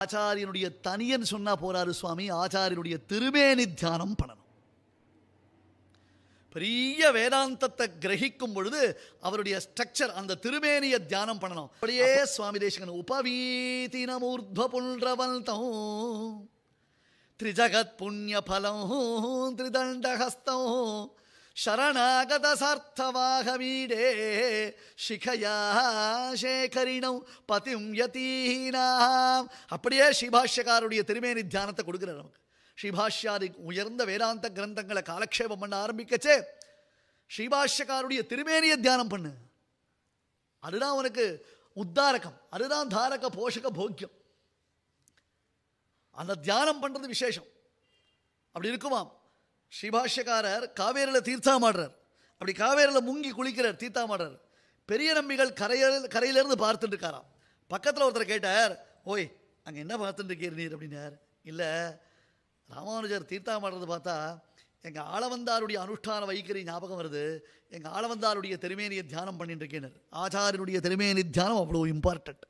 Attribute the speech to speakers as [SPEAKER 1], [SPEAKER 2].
[SPEAKER 1] ஆச்சாரியனுடைய தனியன் சொன்னா போறாரு சுவாமி, ஆச்சாரியனுடைய திருமேனி தியானம் பண்ணணும். பெரிய வேதாந்தத்தை கிரகிக்கும் பொழுது அவருடைய ஸ்ட்ரக்சர், அந்த திருமேனியை தியானம் பண்ணணும். அப்படியே சுவாமி தேசிகன் உபவீதினமூர்த்வ புல்ரவல்தம் திரிஜகத் புண்ணிய பலம் திரிதண்டஹஸ்தம் சரணாகத சார்த்தவாகமீடே சிகையா சேகரிணம் பதிம் யதீனாம். அப்படியே ஸ்ரீபாஷ்யக்காருடைய திருமேனி தியானத்தை கொடுக்குறார் நமக்கு. ஸ்ரீபாஷ்யாதி உயர்ந்த வேதாந்த கிரந்தங்களை காலக்ஷேபம் பண்ண ஆரம்பிக்கச்சே ஸ்ரீபாஷ்யக்காருடைய திருமேனியை தியானம் பண்ணு. அதுதான் உனக்கு உத்தாரகம், அதுதான் தாரக போஷக போக்கியம். அந்த தியானம் பண்றது விசேஷம். அப்படி இருக்குமாம். ஸ்ரீபாஷ்யக்காரர் காவேரியில் தீர்த்தாமாடுறார். அப்படி காவேரியில் முங்கி குளிக்கிறார், தீர்த்தாமாடுறார். பெரிய நம்பிகள் கரையிலிருந்து பார்த்துட்டு இருக்காராம். பக்கத்தில் ஒருத்தர் கேட்டார், ஓய் அங்கே என்ன பார்த்துட்டு இருக்கீர் நீர் அப்படின்னார். இல்லை, ராமானுஜர் தீர்த்தாமாடுறது பார்த்தா எங்கள் ஆளவந்தாருடைய அனுஷ்டான வைக்கறி ஞாபகம் வருது. எங்கள் ஆளவந்தாருடைய திருமேனியை தியானம் பண்ணிட்டு இருக்கேன். ஆச்சாரியனுடைய திருமேனி தியானம் அவ்வளோ இம்பார்ட்டன்ட்.